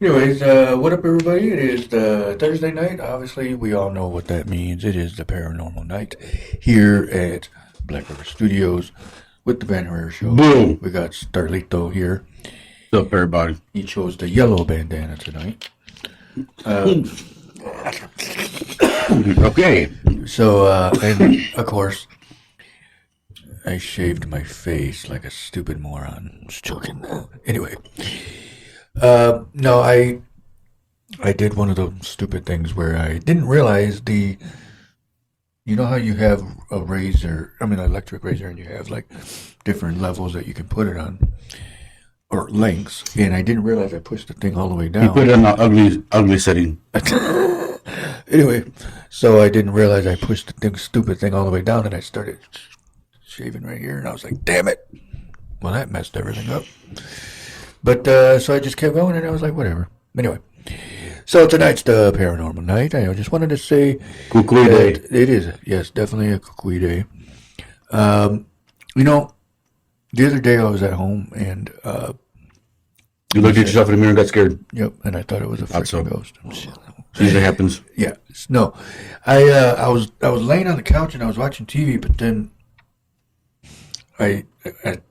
Anyways, what up, everybody? It is the Thursday night. Obviously, we all know what that means. It is the Paranormal Night here at Black River Studios with the Ben Herrera Show. Boom. We got Starlito here. What's up, everybody? He chose the yellow bandana tonight. Okay. So, and of course, I shaved my face like a stupid moron. I'm just joking. Anyway, no, I did one of those stupid things where I didn't realize you know how you have a razor, electric razor, and you have like different levels that you can put it on, or lengths, and I didn't realize I pushed the thing all the way down. You put it on the ugly setting. Anyway, so I didn't realize I pushed the stupid thing all the way down, and I started shaving right here, and I was like, damn it. Well, that messed everything up. But, so I just kept going, and I was like, whatever. Anyway, so tonight's the Paranormal Night. I just wanted to say Kukui Day. It is, yes, definitely a Kukui Day. You know, the other day I was at home, and You looked at yourself in the mirror and got scared. yep, and I thought it was a freaking ghost. Usually happens. Yeah, no, I was laying on the couch and I was watching TV, but then I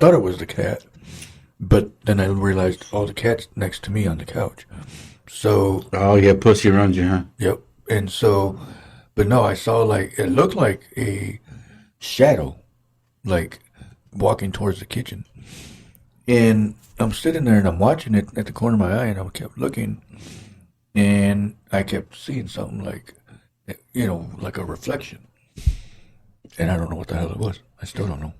thought it was the cat, but then I realized the cat's next to me on the couch. So Oh, yeah, pussy around you, huh? yep, and so, but no, I saw it looked like a shadow, like walking towards the kitchen, and I'm sitting there and I'm watching it at the corner of my eye, and I kept looking. And I kept seeing something like a reflection. And I don't know what the hell it was. I still don't know.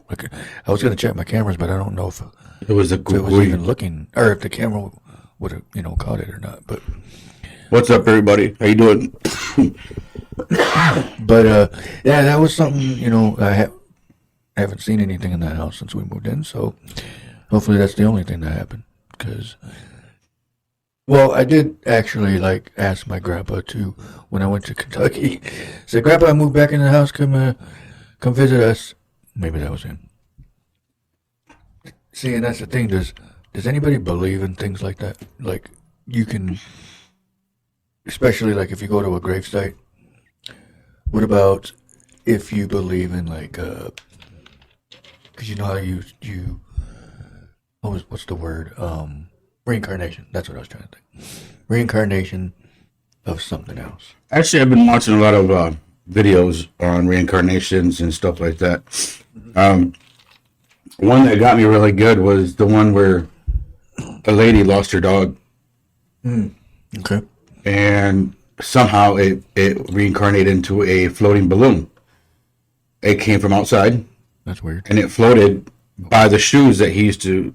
Like, I was going to check my cameras, but I don't know if It was a it was kukui. even looking, or if the camera would have, caught it or not. But, What's up, everybody? How you doing? yeah, that was something, I haven't seen anything in that house since we moved in. So hopefully that's the only thing that happened. Because... well, I did actually ask my grandpa too when I went to Kentucky. Said, "Grandpa, I moved back in the house. Come visit us." Maybe that was him. See, and that's the thing. Does anybody believe in things like that? Like you can, especially if you go to a gravesite. What about if you believe in because you know how you what's the word? Reincarnation. That's what I was trying to think. Reincarnation of something else. Actually, I've been watching a lot of videos on reincarnations and stuff like that. One that got me really good was the one where a lady lost her dog. Okay. And somehow it reincarnated into a floating balloon. It came from outside. That's weird. And it floated by the shoes that he used to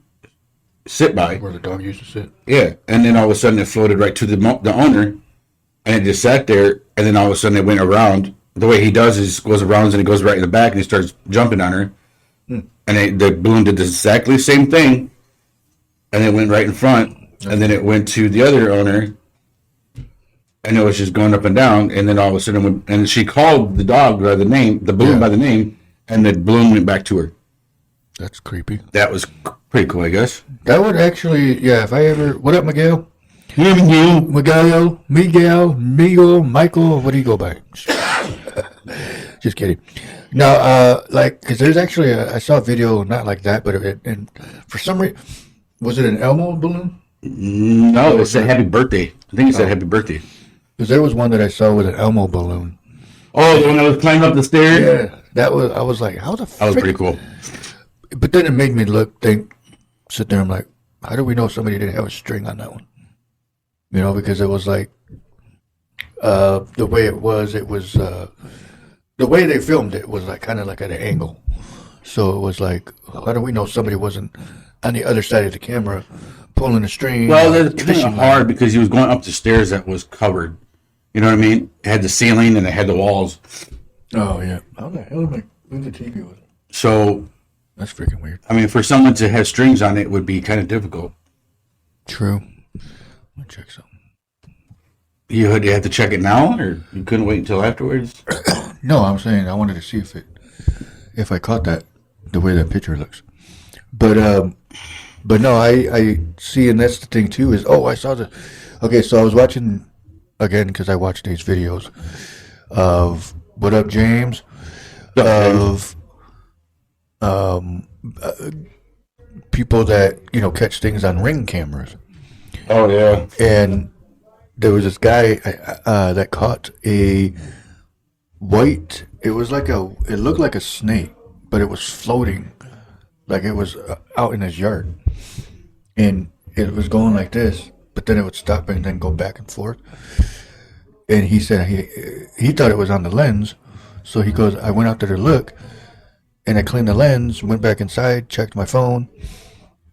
sit by. Where the dog used to sit. Yeah. And then all of a sudden it floated right to the owner, and it just sat there, and then all of a sudden it went around. The way he does is goes around and it goes right in the back, and he starts jumping on her. And the balloon did exactly the same thing, and it went right in front, and then it went to the other owner, and it was just going up and down, and then all of a sudden, and she called the dog by the name, the balloon by the name, and the balloon went back to her. That's creepy. That was pretty cool, I guess. That would actually, yeah, if I ever... What up, Miguel? Miguel. Michael, what do you go by? Just kidding. No, because there's actually, I saw a video, not like that, but and for some reason, was it an Elmo balloon? No, it said happy birthday. I think it said happy birthday. Because there was one that I saw with an Elmo balloon. Oh, the one that was climbing up the stairs? Yeah, I was like, how the fuck? That was pretty cool. But then it made me sit there, I'm like, how do we know somebody didn't have a string on that one? Because it was the way it was, the way they filmed it was kind of at an angle. So it was how do we know somebody wasn't on the other side of the camera pulling a string? Well, that's kind of hard because he was going up the stairs that was covered. You know what I mean? It had the ceiling and it had the walls. Oh, yeah. How the hell am I in the TV with it? So... that's freaking weird. I mean, for someone to have strings on it would be kind of difficult. True. Let me check something. You had to check it now, or you couldn't wait until afterwards? No, I'm saying I wanted to see if I caught that, the way that picture looks. But But no, I see, and that's the thing too. Is I saw the. Okay, so I was watching again because I watched these videos of What Up James, of people that catch things on Ring cameras. Oh yeah. And there was this guy that caught a white. It looked like a snake, but it was floating, like it was out in his yard, and it was going like this. But then it would stop and then go back and forth. And he said he thought it was on the lens, so he goes. I went out there to look, and I cleaned the lens, went back inside, checked my phone,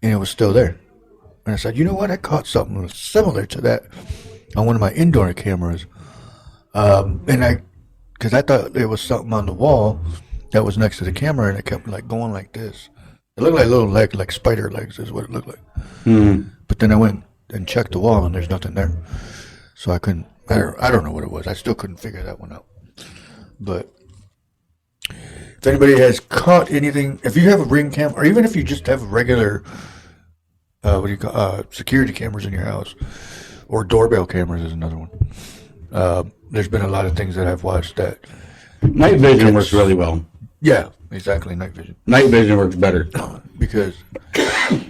and it was still there. And I said, you know what? I caught something similar to that on one of my indoor cameras. Because I thought there was something on the wall that was next to the camera, and it kept like going like this. It looked like little legs, like spider legs, is what it looked like. Mm. But then I went and checked the wall, and there's nothing there. So I couldn't. I don't know what it was. I still couldn't figure that one out. But if anybody has caught anything, if you have a Ring cam, or even if you just have regular, security cameras in your house, or doorbell cameras is another one. There's been a lot of things that I've watched that night vision works really well. Yeah, exactly. Night vision. Night vision works better because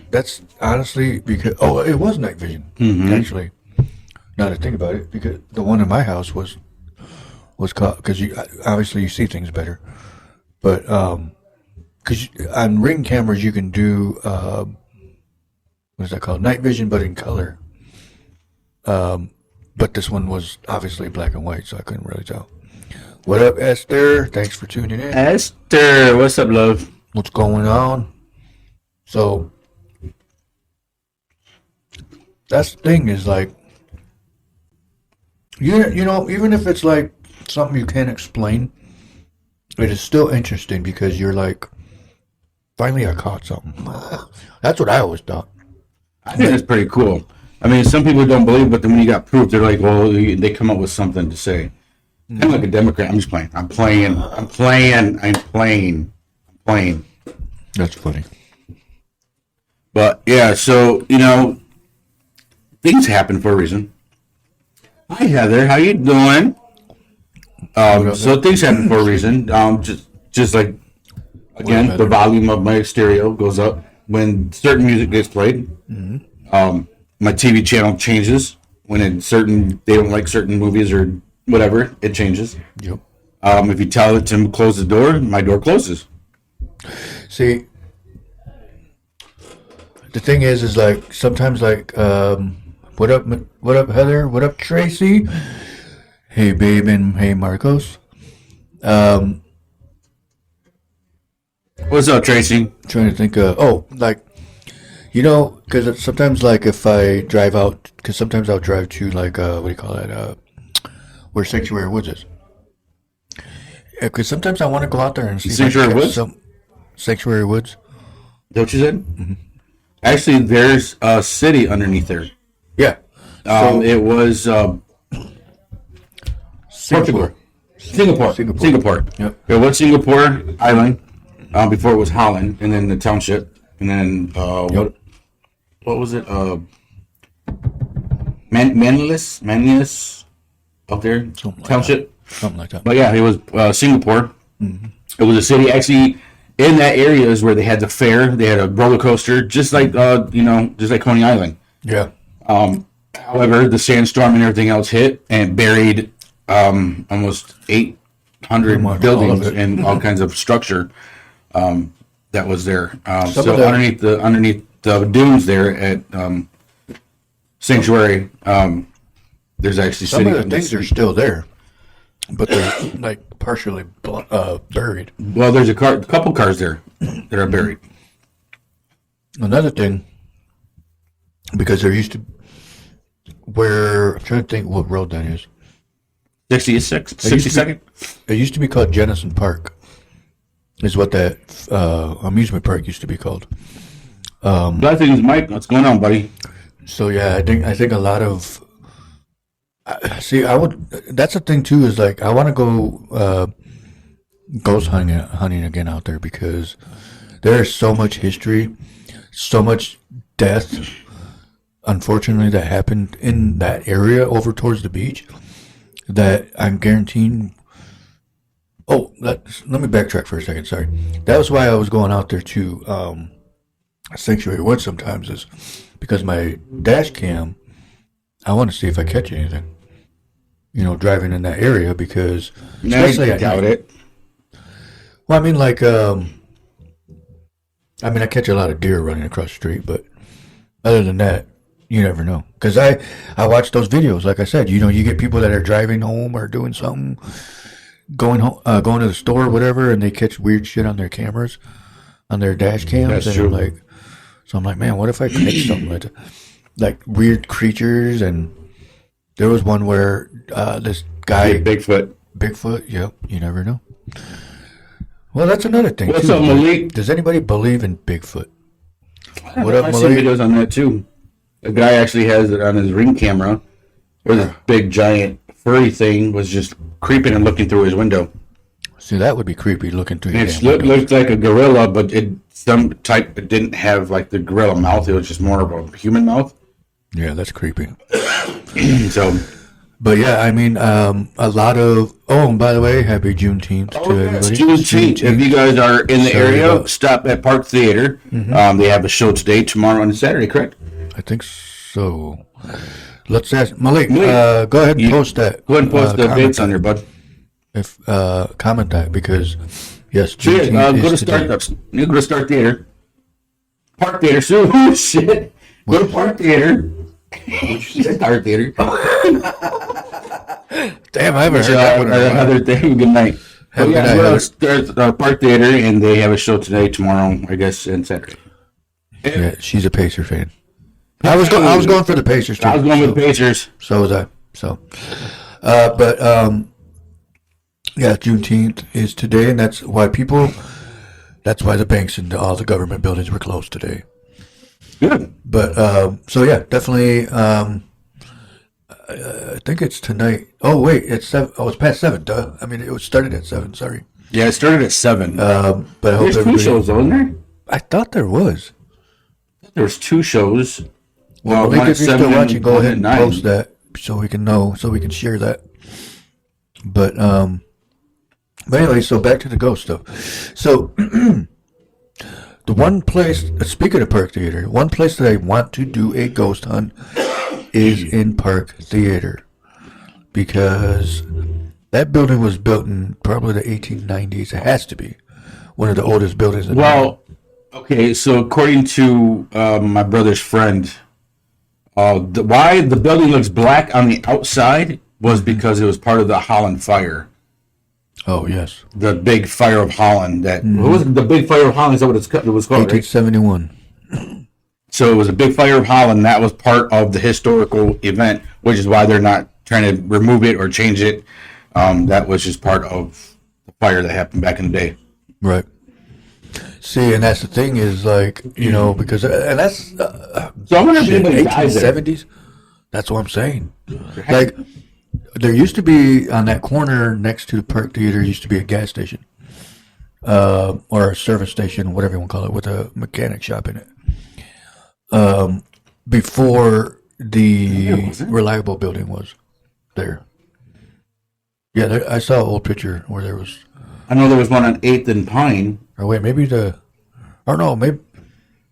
that's honestly because it was night vision actually. Now that I think about it, because the one in my house was caught because you see things better, but because on Ring cameras you can do what is that called, night vision, but in color. But this one was obviously black and white, so I couldn't really tell. What up, Esther? Thanks for tuning in. Esther, what's up, love? What's going on? So that's the thing is like, you know, even if it's like something you can't explain, it is still interesting because you're like, finally I caught something. That's what I always thought. I think that's pretty cool. I mean, some people don't believe, but then when you got proof, they're like, well, they come up with something to say. Kind of like a Democrat. I'm just playing. I'm playing. That's funny. But yeah, so things happen for a reason. Hi Heather, how you doing? So things happen for a reason. Just like again, the volume of my stereo goes up when certain music gets played. Mm-hmm. My TV channel changes when they don't like certain movies or whatever. It changes. Yep. If you tell it to close the door, my door closes. See, the thing is like sometimes like what up Heather? What up Tracy? Hey babe and hey Marcos. What's up, Tracy? Trying to think because sometimes like if I drive out, because sometimes I'll drive to like what do you call it? Where Sanctuary Woods is. Because sometimes I want to go out there and see Sanctuary Woods. Sanctuary Woods. Is that what you said? Mm-hmm. Actually, there's a city underneath there. Yeah. It was Portugal. Singapore. Yep. It was Singapore Island before it was Holland, and then the township, and then what was it? Manlius up there, township. Something like that. But yeah, it was Singapore. Mm-hmm. It was a city actually. In that area is where they had the fair. They had a roller coaster, just like just like Coney Island. Yeah. However, the sandstorm and everything else hit and buried almost 800 buildings and all kinds of structure that was there. So underneath the dunes there at Sanctuary, there's actually some of the things are still there, but they're like partially buried. Well, there's a couple cars there that are buried. Another thing, because there used to, I'm trying to think what road that is. 62nd? It used to be called Jennison Park, is what that amusement park used to be called. Glad things, Mike. What's going on, buddy? So yeah, I think a lot of that's the thing too, is like I want to go ghost hunting again out there because there is so much history, so much deaths, unfortunately, that happened in that area over towards the beach, that I'm guaranteeing. Oh, let me backtrack for a second. Sorry. That was why I was going out there to Sanctuary Woods sometimes, is because my dash cam, I want to see if I catch anything. Driving in that area, because especially I doubt it. Well, I mean, like, I catch a lot of deer running across the street, but other than that, you never know. Because I watch those videos, like I said, you get people that are driving home or doing something, going home, going to the store or whatever, and they catch weird shit on their cameras, on their dash cams. That's and true. I'm like, man, what if I catch something like weird creatures? And there was one where this guy, Bigfoot, yep, you never know. Well, that's another thing. What's too. up, Malik? Does anybody believe in Bigfoot? What up, Malik? I've seen videos on that too. A guy actually has it on his Ring camera, where this big giant furry thing was just creeping and looking through his window. See, that would be creepy, looking through your It looked like a gorilla, but it didn't have like the gorilla mouth. It was just more of a human mouth. Yeah, that's creepy. So, but yeah, a lot of. Oh, and by the way, happy Juneteenth to everybody. Juneteenth. If you guys are in the area, stop at Park Theater. Mm-hmm. They have a show today, tomorrow, and Saturday. Correct? I think so. Let's ask Malik. Go ahead and post that. Go ahead and post the dates on there, bud. If comment that, because yes, go to Start Theater. Park Theater. So, oh shit. Go to Park Theater. Start Theater. Damn, I haven't heard that one. Another thing. Good night. Have a good night. Park Theater, and they have a show today, tomorrow, I guess, and Saturday. Yeah, she's a Pacer fan. I was going for the Pacers too. I was going with the Pacers. So was I. So, yeah, Juneteenth is today, and that's why the banks and all the government buildings were closed today. Good. But, so yeah, definitely, I think it's tonight. Oh, wait, it's 7. Oh, it's past 7, duh. It started at 7, sorry. Yeah, it started at 7. But I hope There's everybody... 2 shows, isn't there? I thought there was. There's 2 shows. Well, if you're still watching, go ahead and post that so we can know, so we can share that. But anyway, so back to the ghost stuff. So, the one place, speaking of Park Theater, one place that I want to do a ghost hunt is in Park Theater. Because that building was built in probably the 1890s. It has to be one of the oldest buildings in the world. Okay, so according to my brother's friend, why the building looks black on the outside was because it was part of the Holland fire. Oh, yes. The big fire of Holland. What was it? The big fire of Holland? Is that what it was called? 1871. Right? So it was a big fire of Holland. That was part of the historical event, which is why they're not trying to remove it or change it. That was just part of the fire that happened back in the day. Right. See, and that's the thing is, like, because, and that's, so I wonder if anybody dies there. 1870s? That's what I'm saying. Like, there used to be, on that corner next to the Park Theater, used to be a gas station. Or a service station, whatever you want to call it, with a mechanic shop in it. Before the Reliable building was there. Yeah, I saw an old picture where there was... I know there was one on 8th and Pine. Or wait, maybe maybe...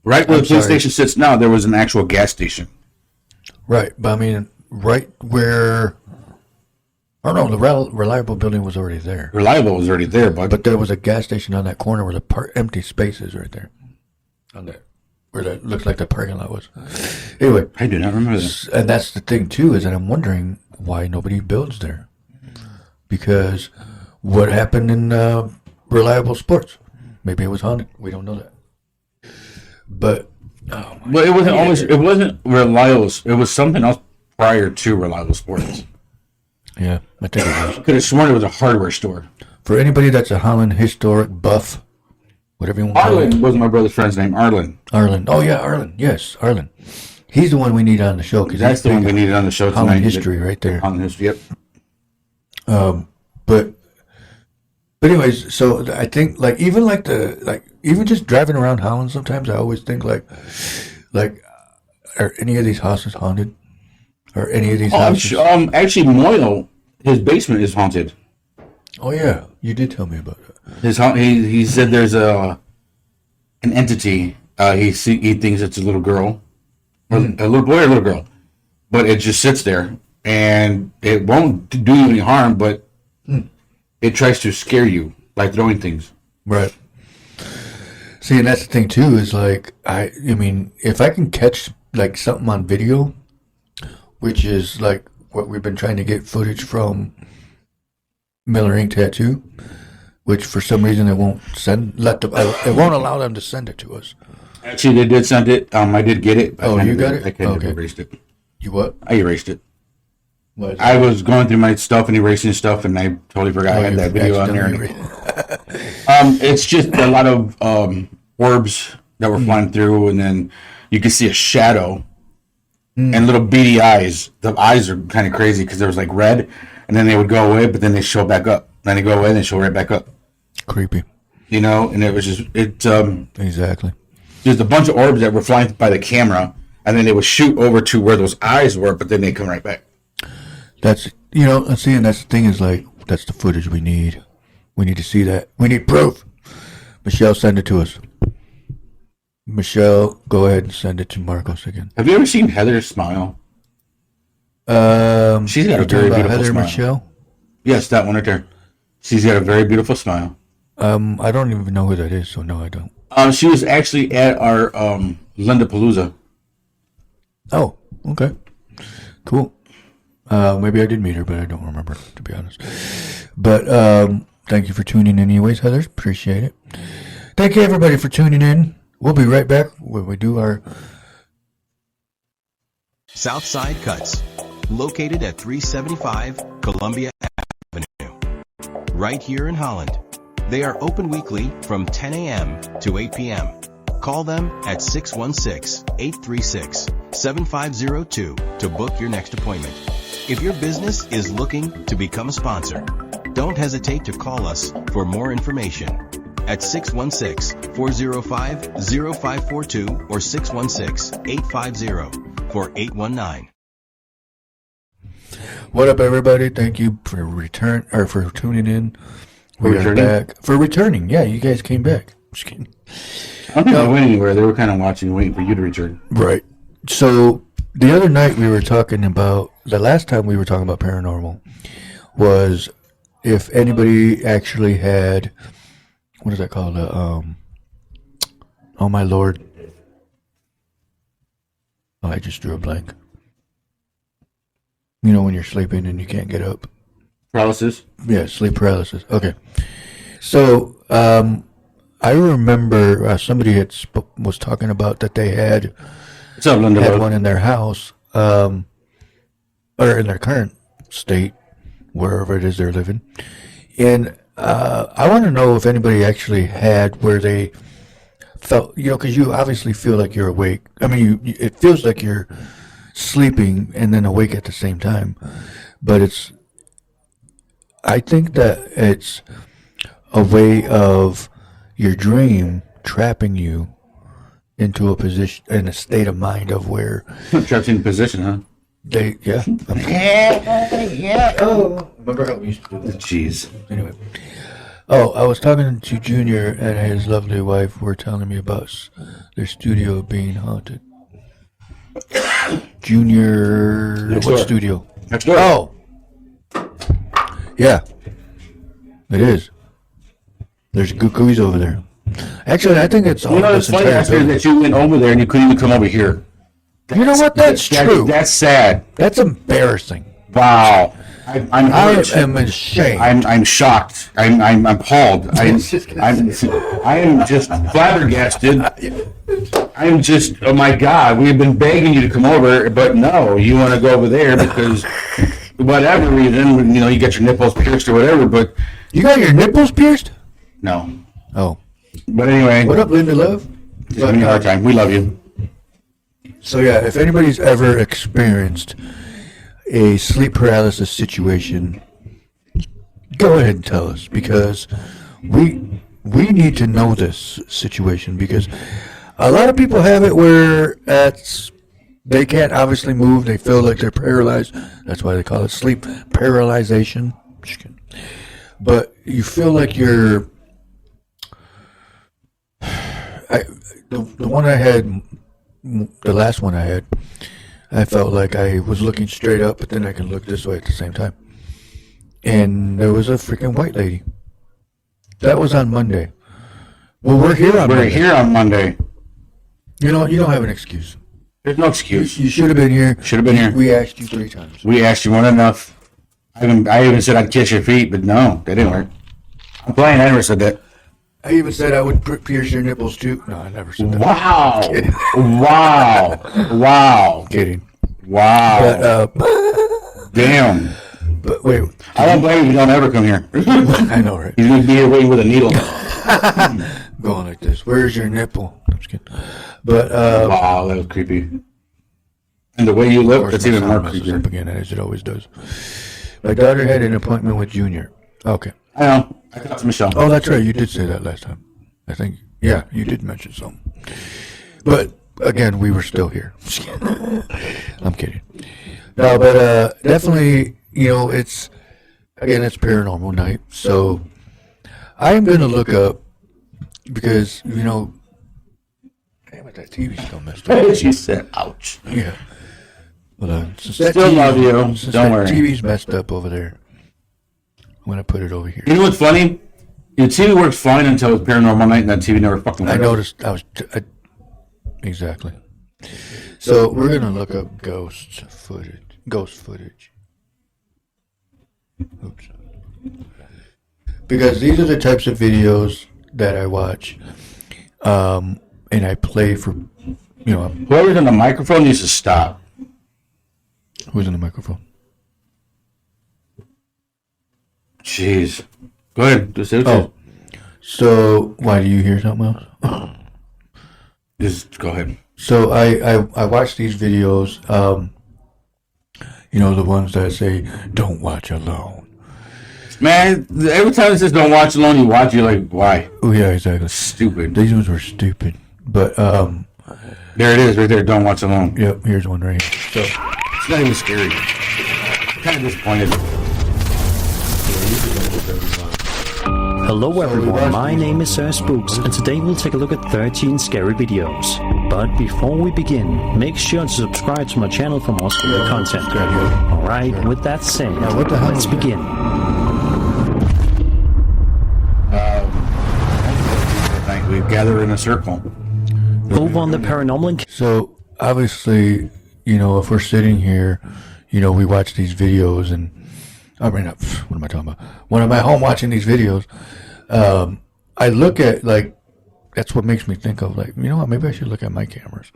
Right where the police station sits now, there was an actual gas station. Right, but right where... Oh no, the Reliable building was already there. Reliable was already there, but there was a gas station on that corner where the empty space is right there. On there. Where that looks like the parking lot was. Anyway. I do not remember that. And that's the thing too, is that I'm wondering why nobody builds there. Because what happened in Reliable Sports? Maybe it was haunted. We don't know that. But well, it wasn't Reliable. It was something else prior to Reliable Sports. Yeah, I think it was. I could have sworn it was a hardware store. For anybody that's a Holland historic buff, whatever you want to call it. Arlen was my brother's friend's name, Arlen. Arlen. Oh yeah, Arlen. Yes, Arlen. He's the one we need on the show. That's the one we needed on the show tonight. Holland history right there. Holland history, yep. But anyways, so I think even just driving around Holland sometimes I always think like are any of these houses haunted? Or any of these Oh, houses? actually, Moyle, his basement is haunted. Oh yeah, you did tell me about that. He said there's an entity. He thinks it's a little girl, or a little boy or a little girl, but it just sits there and it won't do you any harm, but it tries to scare you by throwing things. Right. See, and that's the thing too. Is like I mean, if I can catch like something on video, which is like what we've been trying to get footage from Miller Ink Tattoo, which for some reason it won't it won't allow them to send it to us. Actually, they did send it. I did get it. You got it? I kind of Okay. erased it. You what? I erased it. What is it? I was going through my stuff and erasing stuff, and I totally forgot I had that video on there. It's just a lot of orbs that were flying through, and then you could see a shadow and little beady eyes. The eyes are kind of crazy because there was like red, and then they would go away, but then they show back up. Then they go away, and they show right back up. Creepy. You know, and it was just Exactly. There's a bunch of orbs that were flying by the camera, and then they would shoot over to where those eyes were, but then they come right back. That's and that's the thing is like that's the footage we need. We need to see that. We need proof. Michelle, send it to us. Michelle, go ahead and send it to Marcos again. Have you ever seen Heather smile? She's got a very beautiful Heather smile. Michelle? Yes, that one right there. She's got a very beautiful smile. I don't even know who that is, so no, I don't. She was actually at our Linda Palooza. Oh, okay. Cool. Maybe I did meet her, but I don't remember, to be honest. But thank you for tuning in anyways, Heather. Appreciate it. Thank you, everybody, for tuning in. We'll be right back when we do our... Southside Cuts, located at 375 Columbia Avenue, right here in Holland. They are open weekly from 10 a.m. to 8 p.m. Call them at 616-836-7502 to book your next appointment. If your business is looking to become a sponsor, don't hesitate to call us for more information at 616-405-0542 or 616-850-4819. What up, everybody? Thank you for tuning in. We are back. For returning. Yeah, you guys came back. Just kidding. I don't think they went anywhere. They were kind of watching, waiting for you to return. Right. So the other night we were talking about, the last time we were talking about paranormal was if anybody actually had, what is that called? Oh my Lord. Oh, I just drew a blank. You know when you're sleeping and you can't get up? Paralysis? Yeah, sleep paralysis. Okay. So, I remember somebody was talking about that they had one in their house, or in their current state, wherever it is they're living. And I want to know if anybody actually had where they felt, because you obviously feel like you're awake. I mean, it feels like you're sleeping and then awake at the same time. But I think that it's a way of your dream trapping you into a position, in a state of mind of where trapped in position, huh? Yeah. Oh, remember how we used to do that? Jeez. Anyway. Oh, I was talking to Junior and his lovely wife were telling me about their studio being haunted. Junior, Next what door. studio? Next door. Oh, yeah, it is. There's gooey over there. Actually, I think it's all It's funny that you went over there and you couldn't even come over here. You know what? That's true. That's sad. That's embarrassing. Wow. I'm I am ashamed. I'm shocked. I'm appalled. I am just flabbergasted. I'm just, oh my God, we've been begging you to come over, but no, you want to go over there because whatever reason, you get your nipples pierced or whatever, but... You got your nipples pierced? No. Oh. But anyway... What up, Linda Love? It's having a hard time. We love you. So yeah, if anybody's ever experienced a sleep paralysis situation, go ahead and tell us, because we need to know this situation, because a lot of people have it where it's They can't obviously move. They feel like they're paralyzed. That's why they call it sleep paralyzation. But you feel like you're... The one I had, the last one I had, I felt like I was looking straight up, but then I can look this way at the same time. And there was a freaking white lady. That was on Monday. Well, we're here on Monday. You know, you don't have an excuse. There's no excuse. You should have been here. Should have been here. We asked you 3 times. We asked you more than enough. I even said I'd kiss your feet, but no, that didn't work. I'm playing. I never said that. I even said I would pierce your nipples too. No, I never said that. Wow. Kidding. Wow. But, damn. But wait. I don't blame you if you don't ever come here. I know, right? He's going to be here waiting with a needle. Going like this. Where's your nipple? I'm just kidding. But, wow, that was creepy. And the way you look, that's even more creepy. Up again, as it always does. My daughter had an appointment with Junior. Okay. I know. I talked to Michelle. Oh, that's right. You did say that last time. I think. Yeah, you did mention something. But, again, we were still here. I'm kidding. No, but definitely, you know, it's Paranormal Night. So, I'm going to look up, because, you know, damn it, that TV's still messed up. She said, ouch. Yeah. Well, since Still love you. Don't worry. TV's messed up over there, I'm going to put it over here. You know what's funny? Your TV works fine until it's Paranormal Night, and that TV never fucking works. I noticed. Exactly. So we're going to look up ghost footage. Oops. Because these are the types of videos that I watch, and I play for, you know. Whoever's on the microphone needs to stop. Who's on the microphone? Jeez. Go ahead. Just say Oh. So, why do you hear something else? Just go ahead. So, I watch these videos, you know, the ones that say, don't watch alone. Man, every time it says don't watch alone, you watch, you're like, why? Oh, yeah, exactly. Stupid. These ones were stupid. But, there it is, right there, don't watch alone. Yep, here's one right here. So, it's not even scary. I'm kind of disappointed. Hello everyone, my name is Sir Spooks, and today we'll take a look at 13 scary videos. But before we begin, make sure to subscribe to my channel for more scary content. Alright, with that said, let's begin. We gather in a circle. Over on the paranormal... So, obviously, you know, if we're sitting here, you know, we watch these videos and... I mean, what am I talking about? When I'm at home watching these videos, I look at, like, that's what makes me think of, like, you know what, maybe I should look at my cameras.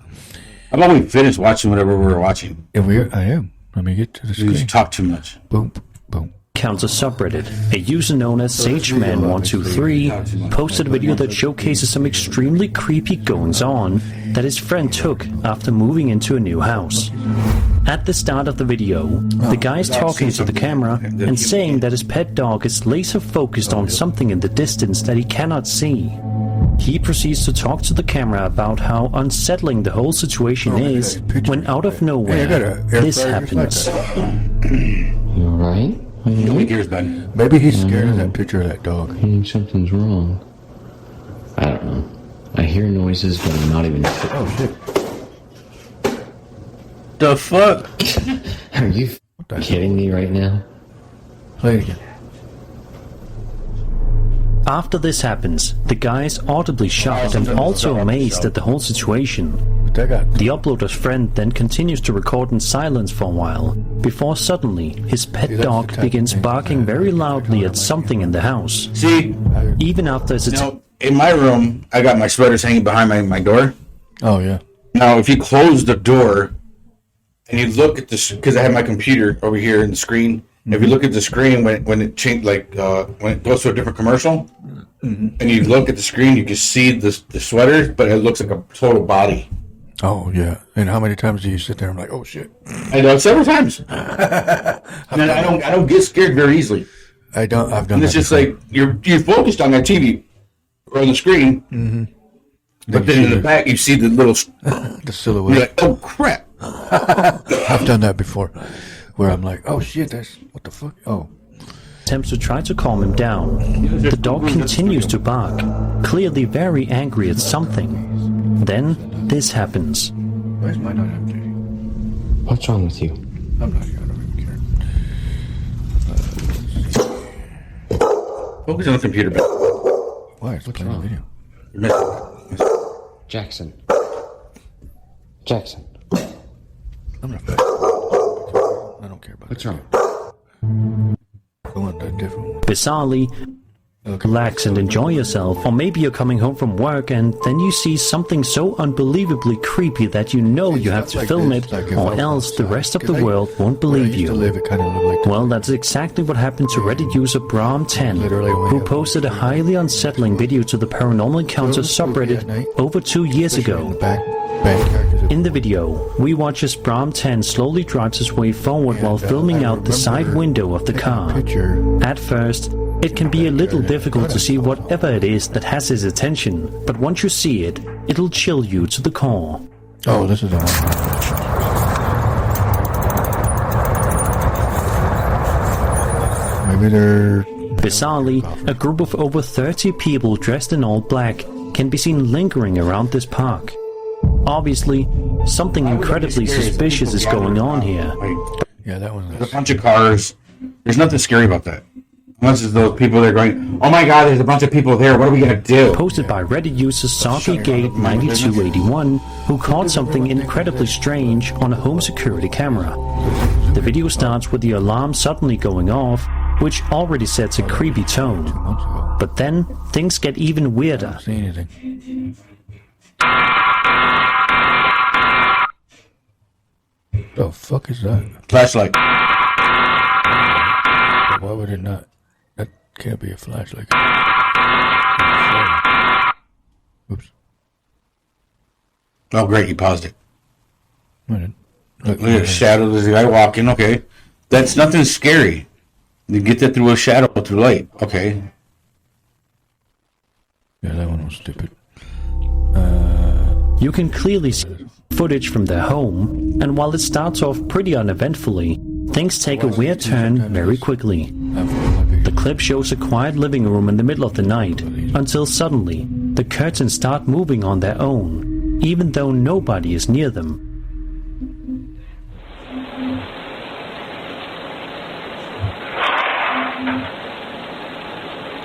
How about we finish watching whatever we're watching? I am. Let me get to the screen. You talk too much. Boom, boom. Counts a subreddit. A user known as SageMan123 posted a video that showcases some extremely creepy goings-on that his friend took after moving into a new house. At the start of the video, the guy is talking to the camera and saying that his pet dog is laser focused on something in the distance that he cannot see. He proceeds to talk to the camera about how unsettling the whole situation is when out of nowhere this happens. You alright? Nobody cares, Ben. Maybe he's scared of that picture of that dog. I think something's wrong. I don't know. I hear noises, but I'm not even... Oh, shit. The fuck? Are you kidding me right now? Play it again. After this happens, the guy is audibly shocked and also amazed at the whole situation. The uploader's friend then continues to record in silence for a while, before suddenly his pet dog begins barking very loudly at something in the house. See, even after it's... now, in my room, I got my sweaters hanging behind my door. Oh, yeah. Now, if you close the door and you look at this, because I have my computer over here in the screen, if you look at the screen when it change, like when it goes to a different commercial, and you look at the screen, you can see the sweater, but it looks like a total body. Oh, yeah. And how many times do you sit there and I'm like, oh, shit. I know, several times. And I don't get scared very easily. I've done and it's just before. Like you're focused on that TV or on the screen, but then in the back you see the little the silhouette. You're like, oh crap! I've done that before, where I'm like, oh shit, that's what the fuck. Oh, attempts to try to calm him down. The dog continues to bark, clearly very angry at something. Then this happens. where's my not empty? What's wrong with you? I'm not here. I don't even care. Focus on the computer. Ben. Why? It's playing a video. You're missing. Jackson. Jackson. I'm not bad. I don't care about What's that. wrong? I want that different one. Bizarrely, relax and enjoy yourself, or maybe you're coming home from work and then you see something so unbelievably creepy that you know you have to like film this, it, like if I or was else the outside. rest of 'Cause the world won't Where I believe used to you. live, it kind of looked like that. Well, that's exactly what happened to Reddit user Brom10, Literally when who you- posted a highly unsettling video to the Paranormal Encounter subreddit over 2 years Especially in ago. the back characters. In the video, we watch as Brom10 slowly drives his way forward while filming I out the side remember window of the taking a car. picture. At first, it can be a little difficult to see whatever it is that has his attention, but once you see it, it'll chill you to the core. Oh, this is a maybe they're Bizarrely, a group of over 30 people dressed in all black can be seen lingering around this park. Obviously, something incredibly suspicious is going on here. yeah, that one's There's a bunch of cars. There's nothing scary about that. Unless it's those people that are going, oh my god, there's a bunch of people there. What are we going to do? Posted by Reddit user SoggyGate9281, who caught something incredibly strange on a home security camera. The video starts with the alarm suddenly going off, which already sets a creepy tone. months ago. But then, things get even weirder. See anything? The fuck is that? Flashlight. Why would it not? That can't be a flashlight. Oops. Oh, great, you paused it. Look, Look at the shadow. There's a guy walking. Okay. That's nothing scary. You get that through a shadow, through light. Okay. Yeah, that one was stupid. You can clearly see footage from their home, and while it starts off pretty uneventfully, things take a weird turn very quickly. The clip shows a quiet living room in the middle of the night, until suddenly, the curtains start moving on their own, even though nobody is near them.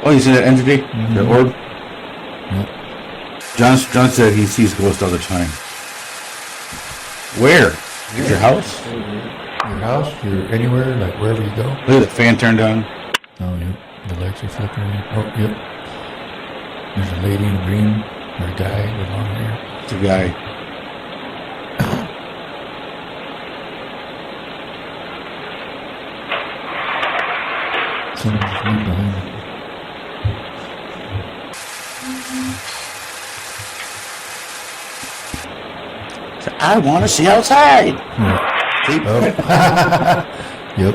Oh, you see that entity? The orb? John said he sees ghosts all the time. Where? At your house? Your house, you're anywhere, like wherever you go. Look at the fan turned on. Oh, yep. The lights are flickering. Oh, yep. There's a lady in green, or a guy with long hair. It's a guy. Someone's right behind me. I want to see outside. Yep.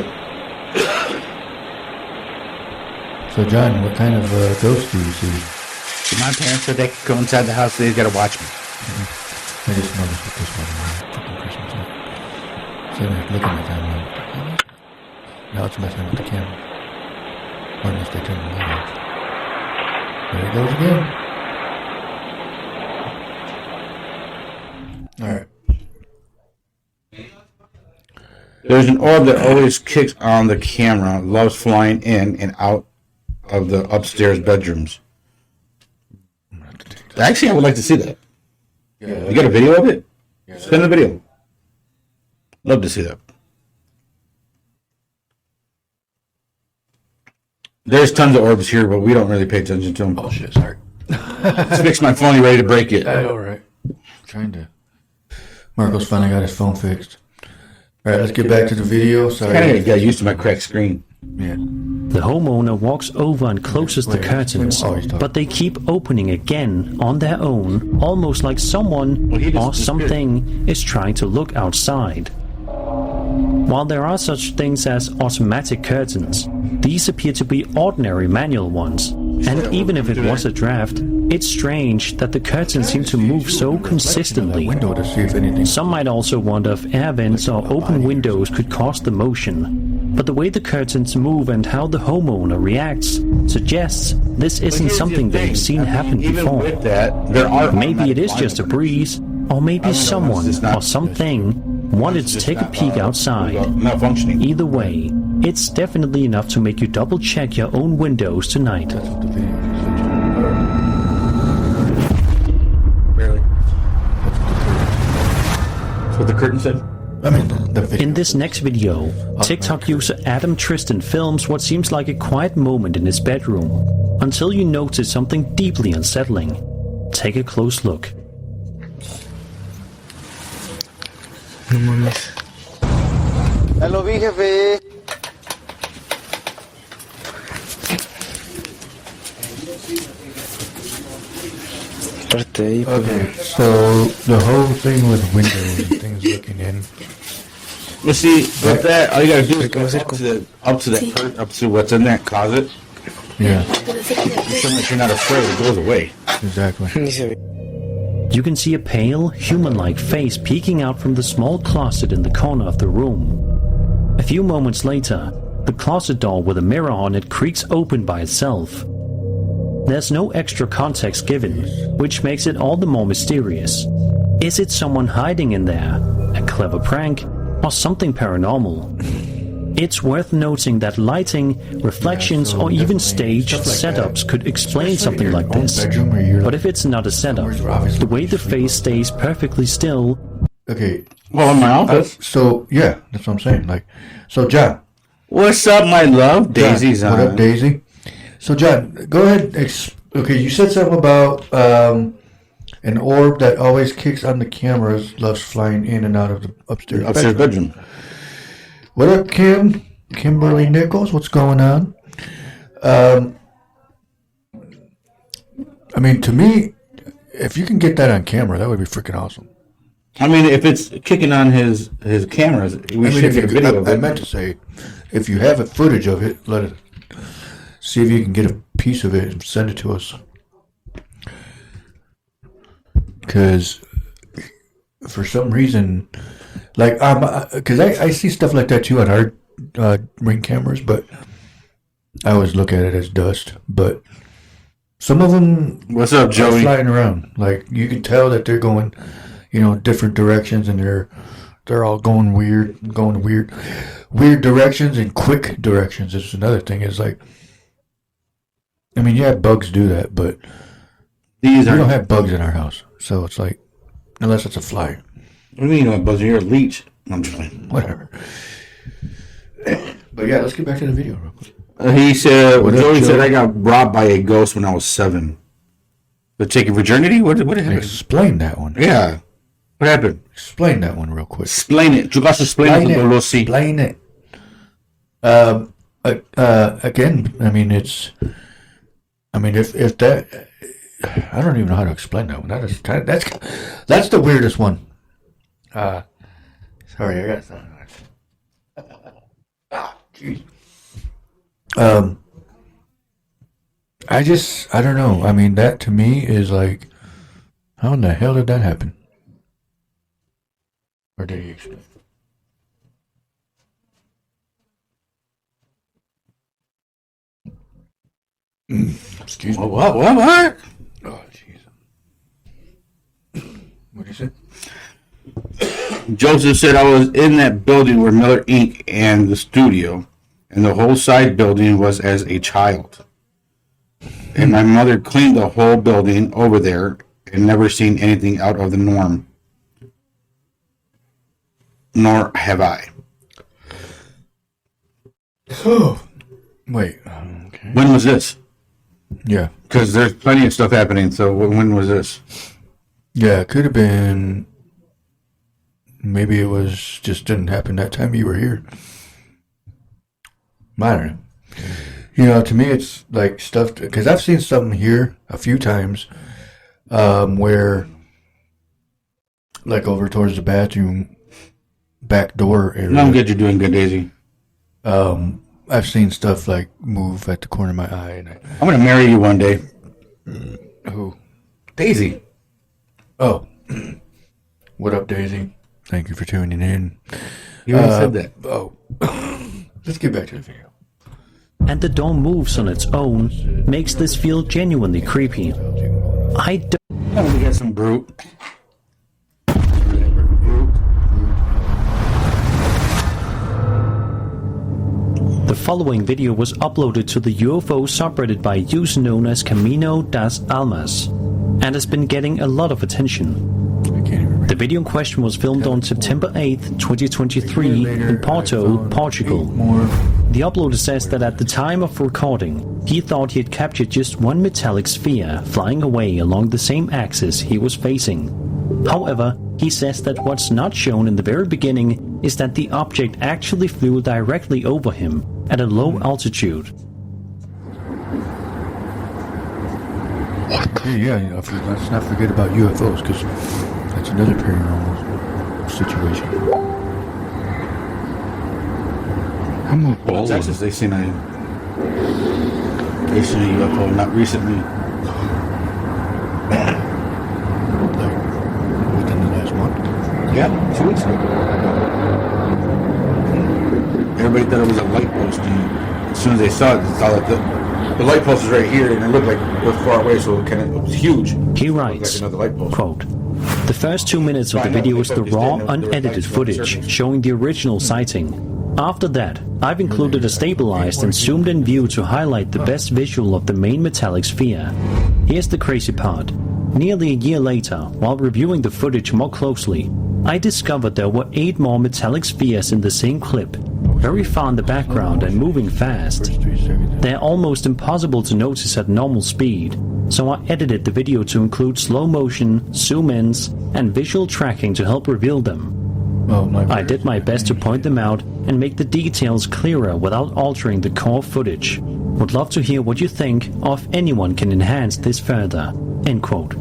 So, John, what kind of ghost do you see? My parents said they could go inside the house. They've got to watch me. I just noticed with this one, fucking Christmas light. So I'm looking at that now. Now it's messing with the camera. Or unless they turn the light off. There it goes again. Alright. There's an orb that always kicks on the camera, loves flying in and out of the upstairs bedrooms. Actually, I would like to see that. You got a video of it? Send the video. Love to see that. There's tons of orbs here, but we don't really pay attention to them. Oh shit, sorry. Let's fix my phone. You ready to break it? Alright. Trying to. Marco's finally got his phone fixed. Alright, let's get back to the video. I Sorry. got used to my cracked screen. Yeah. The homeowner walks over and closes the Wait, curtains, oh, he's talking. but they keep opening again on their own, almost like someone Well, he just or disappeared. something is trying to look outside. While there are such things as automatic curtains, these appear to be ordinary manual ones, And even if it was a draft, it's strange that the curtains seem to move so consistently. Window to see if anything. Some might also wonder if air vents or open windows could cause the motion. But the way the curtains move and how the homeowner reacts suggests this isn't something they've seen happen before. With that, there are Maybe it is just a breeze, or maybe someone or something wanted to take a peek outside. Not functioning. Either way, it's definitely enough to make you double check your own windows tonight. That's what the video is. Barely. That's what the curtain said. I mean, the video. In this next video, TikTok user Adam Tristan films what seems like a quiet moment in his bedroom, until you notice something deeply unsettling. Take a close look. No mames. Ya lo vi, jefe. Parte ahí, pues. Okay, so the whole thing with windows and things looking in. Well, see, with that, all you gotta do is ¿Qué va a hacer up to what's in that closet. Yeah, If you're not afraid, it goes away. exactly. Ni se ve. You can see a pale, human-like face peeking out from the small closet in the corner of the room. A few moments later, the closet door with a mirror on it creaks open by itself. There's no extra context given, which makes it all the more mysterious. Is it someone hiding in there, a clever prank, or something paranormal? It's worth noting that lighting, reflections, or even staged setups could explain something like this. But if it's not a setup, the way the face stays perfectly still. Okay, Well, in my office. so yeah, that's what I'm saying. Like, so John, What's up, my love? Daisy's John, on. what up, Daisy? So John, go ahead. Okay, you said something about an orb that always kicks on the cameras, loves flying in and out of the upstairs bedroom. What up, Kimberly Nichols? What's going on? I mean, to me, if you can get that on camera, that would be freaking awesome. I mean, if it's kicking on his cameras, we should get a video of I it. meant to say, if you have a footage of it, let it. See if you can get a piece of it and send it to us. Because for some reason, like because I see stuff like that too on our Ring cameras, but I always look at it as dust. But some of them What's up, are Joey? flying around. Like you can tell that they're going, different directions, and they're all going weird directions and quick directions. It's another thing. Is like, I mean, yeah, bugs do that, but These we are. don't have bugs in our house, so it's like, unless it's a fly, What do you mean you don't buzz? You're a leech. I'm just playing. whatever. But yeah, let's get back to the video real quick. He said, What up, Joey said, Joey? I got robbed by a ghost when I was 7. But take your virginity? What happened? Explain that one. Yeah. What happened? Explain that one real quick. Explain it. You got to explain it. We'll see. Explain it. Again, I mean, if that, I don't even know how to explain that one. That is kind of, that's the weirdest one. Sorry, I got something. Jeez. I don't know. I mean, that to me is like, how in the hell did that happen? Or did he explain? Excuse me. What? Oh, jeez. What did you say? Joseph said, I was in that building where Miller Inc. and the studio, and the whole side building was as a child. And my mother cleaned the whole building over there and never seen anything out of the norm. Nor have I. Oh, wait. Okay. When was this? Yeah. Because there's plenty of stuff happening, so when was this? Yeah, it could have been. Maybe it was just didn't happen that time you were here. I don't know. To me, it's like stuff because I've seen something here a few times, where, like over towards the bathroom, back door area. No, I'm good. You're doing good, Daisy. I've seen stuff like move at the corner of my eye, and I'm gonna marry you one day. who? Daisy. Oh, what up, Daisy? Thank you for tuning in. You already said that. Oh, let's get back to the video. And the door moves on its own, makes this feel genuinely creepy. I don't. Oh, we got some brute. The following video was uploaded to the UFO subreddit by a user known as Camino das Almas, and has been getting a lot of attention. I can't even read. The video in question was filmed on September 8th, 2023 in Porto, Portugal. The uploader says that at the time of recording, he thought he had captured just one metallic sphere flying away along the same axis he was facing. However, he says that what's not shown in the very beginning is that the object actually flew directly over him at a low altitude. Yeah, let's not forget about UFOs, because that's another paranormal situation. I'm old. Texas, they seen a UFO, not recently. Like, within the last month. Yeah, 2 weeks ago. Everybody thought it was a light post, and as soon as they saw it, they saw that the light post was right here, and it looked like it was far away, so it was huge. He writes, like another light post. quote, "The first 2 minutes of the video is the raw, unedited footage showing the original sighting. After that, I've included a stabilized and zoomed in view to highlight the best visual of the main metallic sphere. Here's the crazy part. Nearly a year later, while reviewing the footage more closely, I discovered there were 8 more metallic spheres in the same clip, very far in the background and moving fast. They're almost impossible to notice at normal speed, so I edited the video to include slow motion, zoom-ins, and visual tracking to help reveal them. I did my best to point them out and make the details clearer without altering the core footage. Would love to hear what you think, or if anyone can enhance this further." End quote.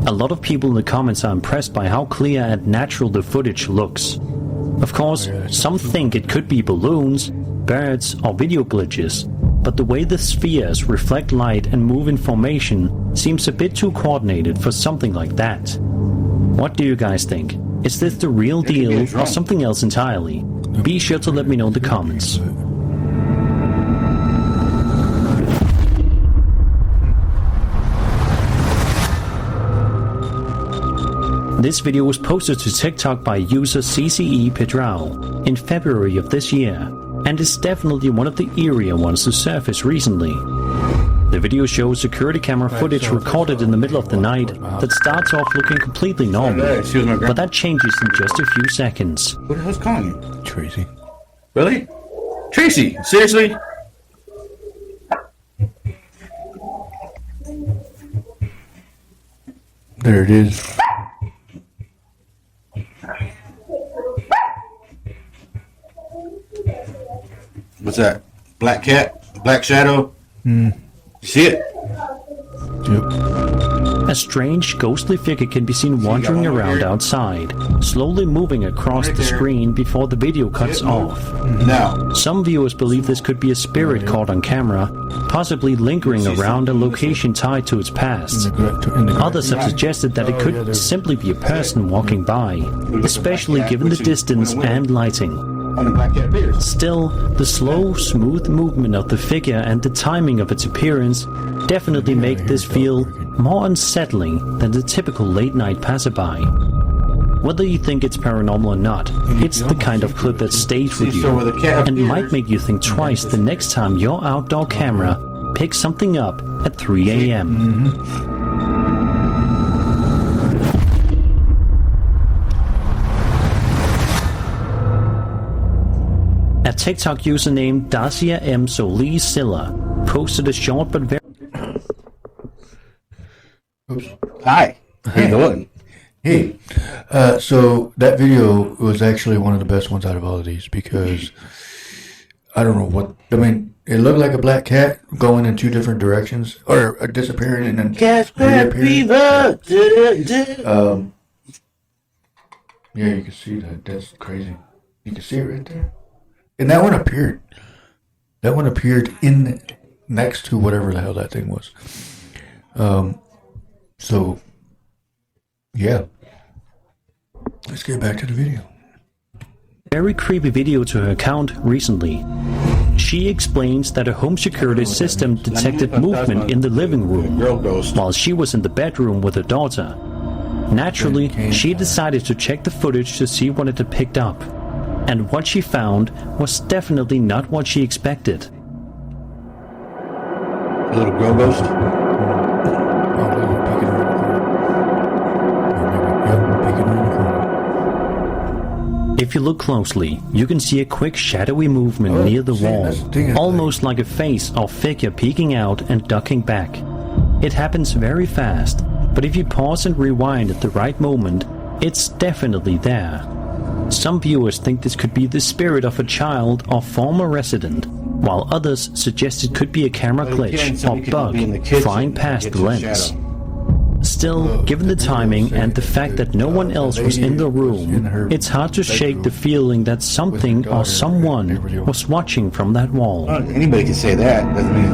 A lot of people in the comments are impressed by how clear and natural the footage looks. Of course, some think it could be balloons, birds, or video glitches, but the way the spheres reflect light and move in formation seems a bit too coordinated for something like that. What do you guys think? Is this the real deal or something else entirely? Be sure to let me know in the comments. This video was posted to TikTok by user CCE Pedral in February of this year, and is definitely one of the eerier ones to surface recently. The video shows security camera footage recorded in the middle of the night that starts off looking completely normal, but that changes in just a few seconds. Who the hell's calling you? Tracy. Really? Tracy, seriously? There it is. What's that? Black cat? Black shadow? You see it? Yep. A strange, ghostly figure can be seen wandering around outside, slowly moving across the screen before the video cuts off. Now. Some viewers believe this could be a spirit caught on camera, possibly lingering around a location tied to its past. Others have suggested that it could simply be a person walking by, especially given the distance and lighting. Still, the slow, smooth movement of the figure and the timing of its appearance definitely make this feel more unsettling than the typical late-night passerby. Whether you think it's paranormal or not, it's the kind of clip that stays with you and might make you think twice the next time your outdoor camera picks something up at 3 a.m. A TikTok user named Dacia M. Solis Silla posted a short but very... Oops. Hi. How you doing? Hey, so that video was actually one of the best ones out of all of these, because I don't know what, I mean, it looked like a black cat going in 2 different directions, or disappearing and then reappearing. Yeah, you can see that. That's crazy. You can see it right there. And that one appeared That one appeared in next to whatever the hell that thing was. So, yeah. Let's get back to the video. Very creepy video to her account recently. She explains that her home security system detected movement in the living room while she was in the bedroom with her daughter. Naturally, she decided to check the footage to see what it had picked up. And what she found was definitely not what she expected. A little girl ghost. If you look closely, you can see a quick shadowy movement near the wall, almost like a face or figure peeking out and ducking back. It happens very fast, but if you pause and rewind at the right moment, it's definitely there. Some viewers think this could be the spirit of a child or former resident, while others suggest it could be a camera glitch or bug flying past the lens. Still, given the timing and the fact that no one else was in the room, it's hard to shake the feeling that something or someone was watching from that wall. Anybody can say that. Doesn't mean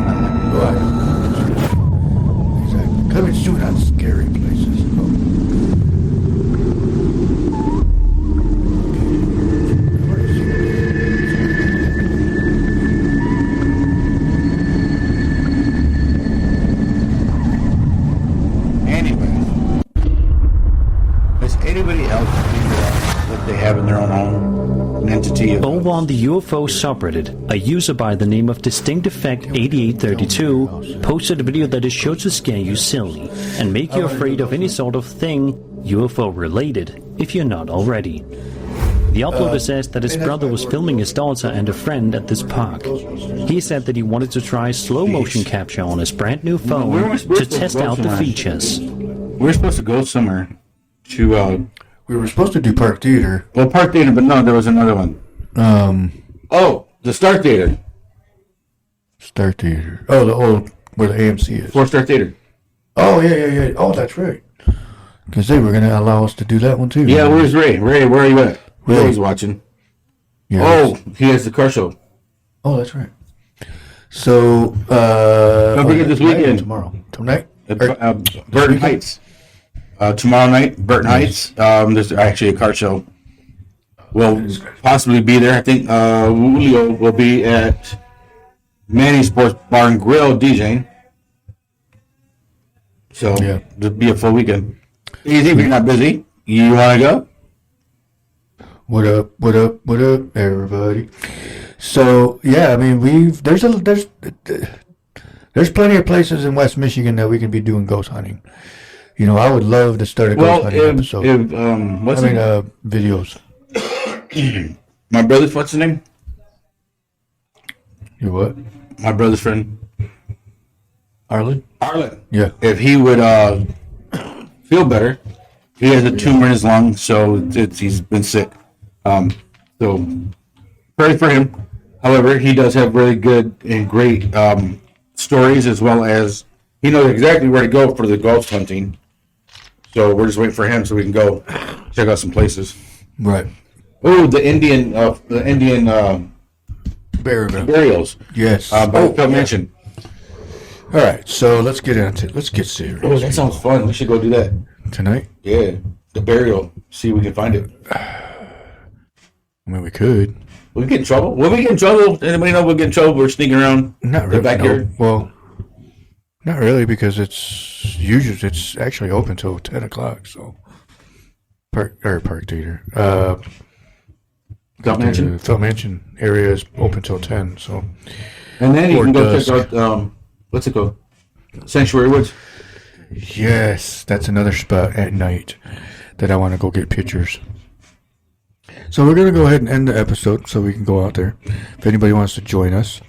Exactly. Because it's doing on scary places. in their own home, an entity of... Over on the UFO subreddit, a user by the name of Distinct Effect 8832 posted a video that is sure to scare you silly and make you afraid of any sort of thing UFO related, if you're not already. The uploader says that his brother was filming his daughter and a friend at this park. He said that he wanted to try slow motion capture on his brand new phone to test out the features. We were supposed to go somewhere to... We were supposed to do Park Theater. Well, Park Theater, but no, there was another one. Oh, the Star Theater. Star Theater. Oh, the old, where the AMC is. 4-Star Theater. Oh, yeah. Oh, that's right. Because they were going to allow us to do that one too. Yeah, where's Ray? Ray, where are you at? Ray's watching. Yeah, oh, he has the car show. Oh, that's right. So, don't forget this weekend. Tomorrow. Tonight? Burton Heights. Tomorrow night, Burton Heights. There's actually a car show. We'll possibly be there. I think Julio will be at Manny Sports Bar and Grill DJing. So, yeah. It'll be a full weekend. Easy, if you're not busy. You want to go? What up, everybody? So, yeah, I mean, there's plenty of places in West Michigan that we can be doing ghost hunting. You know, I would love to start a ghost hunting episode. Videos. My brother's, what's his name? Your what? My brother's friend. Arlen? Yeah. If he would feel better, he has a tumor in his lung, so he's been sick. So pray for him. However, he does have really good and great stories, as well as he knows exactly where to go for the ghost hunting. So we're just waiting for him so we can go check out some places. Right. Oh, the Indian burials. Yes. By Phil Mansion. All right, so let's get serious. Oh, that sounds fun. We should go do that tonight. Yeah, the burial. See if we can find it. I mean, we could. Will we get in trouble? Will we get in trouble? Anybody know we'll get in trouble? We're sneaking around the backyard. No. Well, not really, because it's actually open till 10 o'clock. So, Park Theater. Felt Mansion area is open till 10. So, and then you can go check out what's it called? Sanctuary Woods. Yes, that's another spot at night that I want to go get pictures. So we're going to go ahead and end the episode so we can go out there. If anybody wants to join us,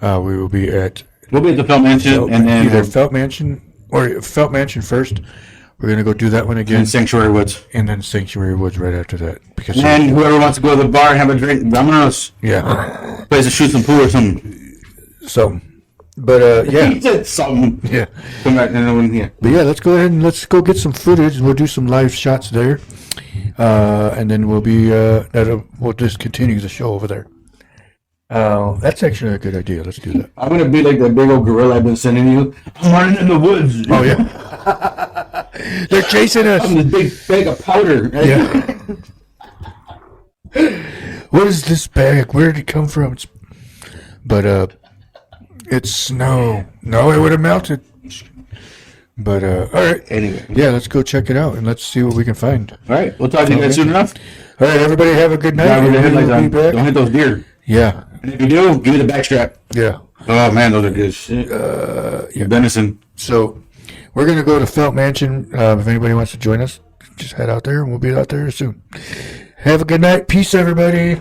we'll be at the Felt Mansion, and then either Felt Mansion or Felt Mansion first. We're going to go do that one again. And Sanctuary Woods. And then Sanctuary Woods right after that. And whoever wants to go to the bar and have a drink, vámonos. Yeah. Plays a shoot some pool or something. So, but yeah. He said something. Yeah. Come back and here. But yeah, let's go ahead and let's go get some footage, and we'll do some live shots there. And then we'll just continue the show over there. That's actually a good idea. Let's do that. I'm gonna be like that big old gorilla I've been sending you. I'm running in the woods. Oh yeah. They're chasing us. I'm this big bag of powder. Right? Yeah. What is this bag? Where did it come from? But it's snow. No, it would have melted. But all right. Anyway. Yeah, let's go check it out and let's see what we can find. All right. We'll talk to you guys soon enough. All right, everybody have a good night. Drive with the headlights We'll on. be back. Don't hit those deer. Yeah. And if you do, give me the backstrap. Yeah. Oh man, those are good shit. Yeah. Venison. So we're gonna go to Felt Mansion. If anybody wants to join us, just head out there and we'll be out there soon. Have a good night. Peace, everybody.